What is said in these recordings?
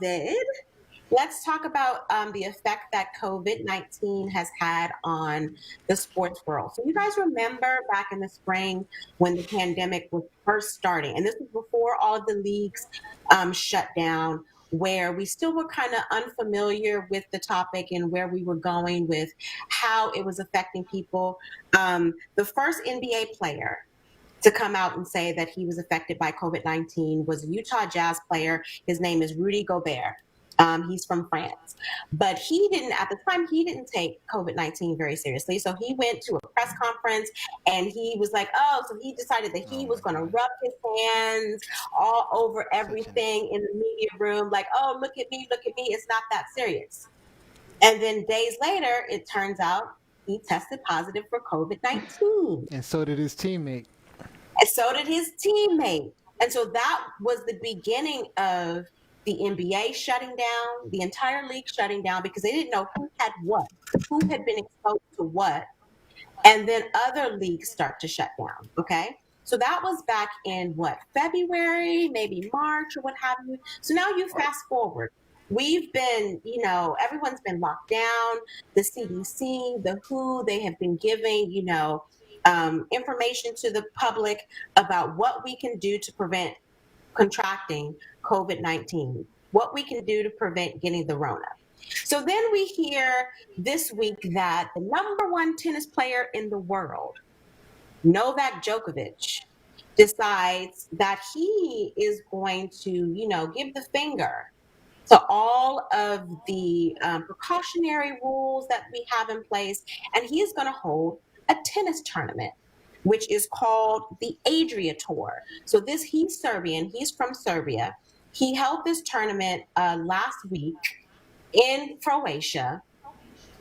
David. Let's talk about the effect that COVID-19 has had on the sports world. So, you guys remember back in the spring when the pandemic was first starting, and this was before all of the leagues shut down, where we still were kind of unfamiliar with the topic and where we were going with how it was affecting people. The first NBA player to come out and say that he was affected by COVID-19 was a Utah Jazz player. His name is Rudy Gobert. He's from France. But at the time, he didn't take COVID-19 very seriously. So he went to a press conference and he was like, so he decided that he Oh was my going to God. rub his hands all over Such an everything in the media room, like, oh, look at me. It's not that serious. And then days later, it turns out he tested positive for COVID-19. and so did his teammate. And so did his teammate. And so that was the beginning of the NBA shutting down, the entire league shutting down because they didn't know who had what, who had been exposed to what. And then other leagues start to shut down. Okay. So that was back in what, February, maybe March or what have you. So now you fast forward. We've been, everyone's been locked down. The CDC, the WHO, they have been giving, information to the public about what we can do to prevent contracting COVID-19, what we can do to prevent getting the Rona. So then we hear this week that the number one tennis player in the world, Novak Djokovic, decides that he is going to, give the finger to all of the precautionary rules that we have in place, and he is going to hold a tennis tournament, which is called the Adria Tour. So he's Serbian. He's from Serbia. He held this tournament last week in Croatia.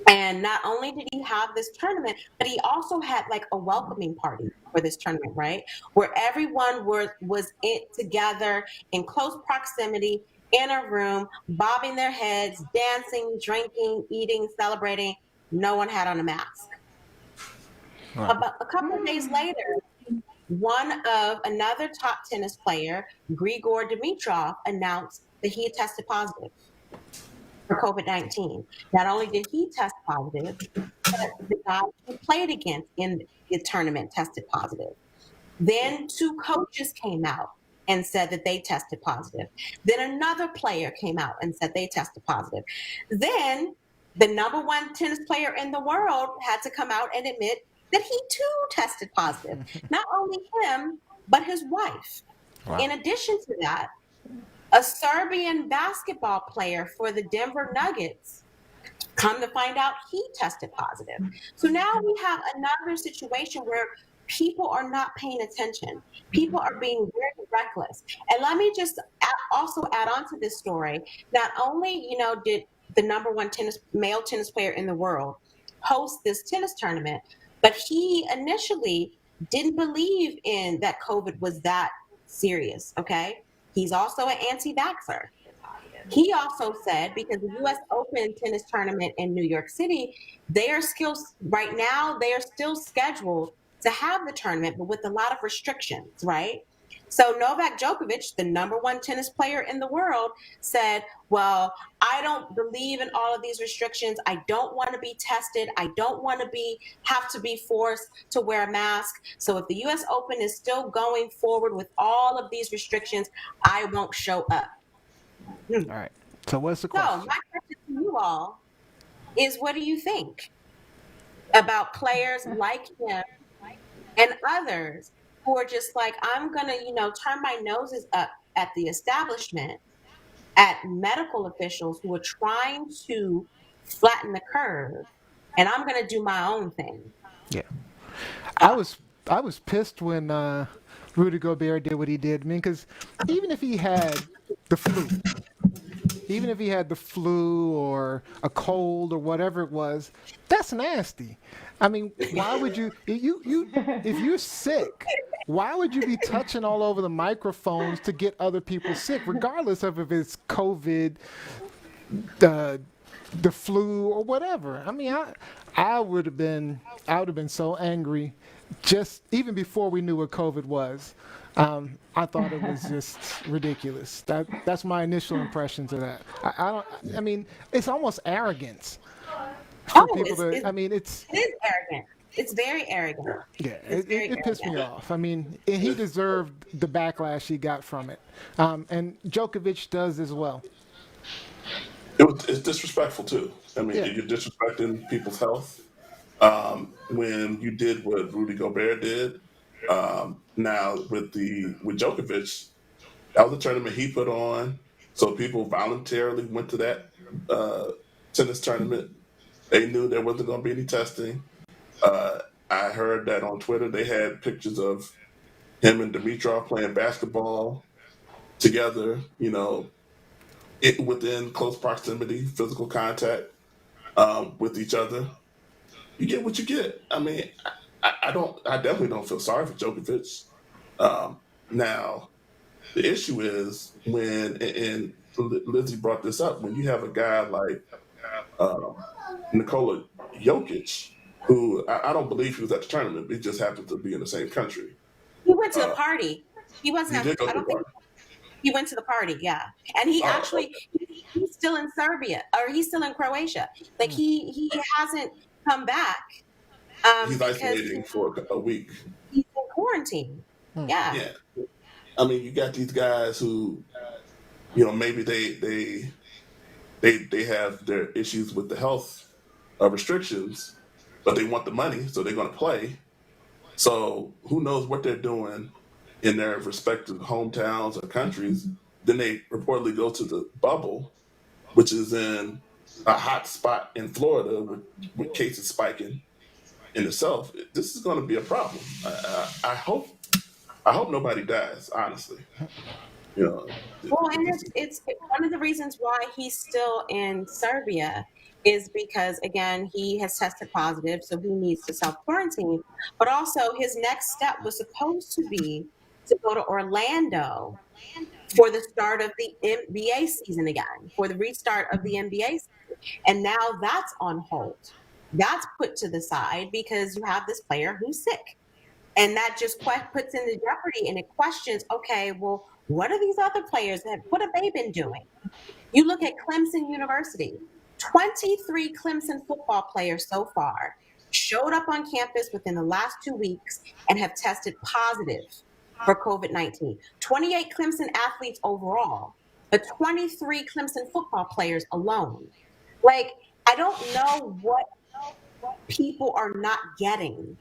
And not only did he have this tournament, but he also had like a welcoming party for this tournament, right? Where everyone was together in close proximity in a room, bobbing their heads, dancing, drinking, eating, celebrating. No one had on a mask. Right. About a couple of days later, another top tennis player, Grigor Dimitrov, announced that he had tested positive for COVID-19. Not only did he test positive, but the guy he played against in the tournament tested positive. Then two coaches came out and said that they tested positive. Then another player came out and said they tested positive. Then the number one tennis player in the world had to come out and admit that he too tested positive. Not only him, but his wife. In Wow. addition to that, a Serbian basketball player for the Denver Nuggets, come to find out, he tested positive. So now we have another situation where people are not paying attention. People are being very reckless. And let me just also add on to this story. Not only, did the number one male tennis player in the world host this tennis tournament, but he initially didn't believe in that COVID was that serious. Okay. He's also an anti-vaxxer. He also said, because the U.S. Open tennis tournament in New York City, right now, they are still scheduled to have the tournament, but with a lot of restrictions, right? So Novak Djokovic, the number one tennis player in the world, said, well, I don't believe in all of these restrictions. I don't want to be tested. I don't want to have to be forced to wear a mask. So if the U.S. Open is still going forward with all of these restrictions, I won't show up. Hmm. All right. So what's the So question? my question to you all is, what do you think about players like him and others who are just like, I'm going to, turn my noses up at the establishment, at medical officials who are trying to flatten the curve, and I'm going to do my own thing. Yeah. I Uh, was I was pissed when Rudy Gobert did what he did. I mean, because even if he had the flu, even if he had the flu or a cold or whatever it was, that's nasty. I mean, why would you if you're sick, why would you be touching all over the microphones to get other people sick, regardless of if it's COVID, the flu or whatever. I mean, I I would have been so angry just even before we knew what COVID was. I thought it was just ridiculous. That's my initial impressions of that. I don't. I mean, it's almost arrogance for Oh, people to. I mean, it's it is arrogant. It's very arrogant. yeah. It's very It pissed me arrogant. off. I mean, and he deserved the backlash he got from it, and Djokovic does as well. It's disrespectful too. I mean, Yeah. you're disrespecting people's health when you did what Rudy Gobert did. Now with Djokovic, that was a tournament he put on, so people voluntarily went to that uh, tennis tournament. They knew there wasn't going to be any testing. Uh, I heard that on Twitter they had pictures of him and Dimitrov playing basketball together. Within close proximity, physical contact with each other. You get what you get. I mean, I don't. I definitely don't feel sorry for Djokovic. Now, the issue is and Lizzie brought this up, when you have a guy like um, Nikola Jokic, who I don't believe he was at the tournament. He just happened to be in the same country. He went to the Uh, party. He he wasn't. did go I to the don't think party. he went to the party. Yeah, and he Oh, actually he's still in Serbia or he's still in Croatia. Like Mm. he hasn't come back he's because isolating for a week. he's in quarantine. Mm. Yeah. Yeah, I mean, you got these guys who, maybe they have their issues with the health restrictions, but they want the money, so they're going to play. So who knows what they're doing in their respective hometowns or countries? Then they reportedly go to the bubble, which is in a hot spot in Florida with cases spiking in itself. This is going to be a problem. I hope nobody dies. Honestly, you know, Well, and this it's one of the reasons why he's still in Serbia is because again he has tested positive, so he needs to self quarantine. But also his next step was supposed to be to go to Orlando for the start of the NBA season again, for the restart of the NBA season. And now that's on hold. That's put to the side because you have this player who's sick. And that just puts into jeopardy and it questions, okay, well, what are these other players that, what have they been doing? You look at Clemson University, 23 Clemson football players so far showed up on campus within the last 2 weeks and have tested positive for COVID 19. 28 Clemson athletes overall, but 23 Clemson football players alone. Like, I don't know what people are not getting.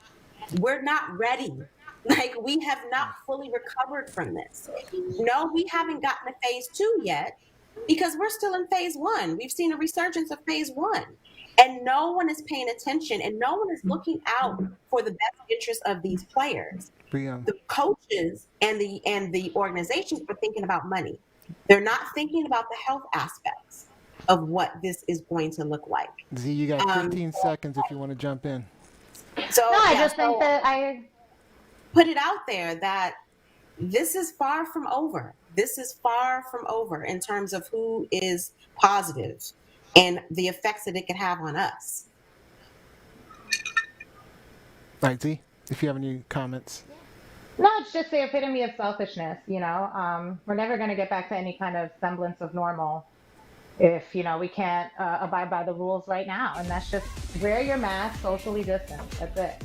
We're not ready. Like, we have not fully recovered from this. No, we haven't gotten to phase two yet because we're still in phase one. We've seen a resurgence of phase one. And no one is paying attention and no one is looking out for the best interest of these players. We The coaches and the organizations are thinking about money. They're not thinking about the health aspects of what this is going to look like. Z, you got Um, 15 seconds if you want to jump in. so No, I yeah, just think so that I put it out there that this is far from over. This is far from over in terms of who is positive and the effects that it could have on us. All right, Z, if you have any comments. no, it's just the epitome of selfishness. We're never going to get back to any kind of semblance of normal if we can't abide by the rules right now, and that's just wear your mask, socially distance. That's it.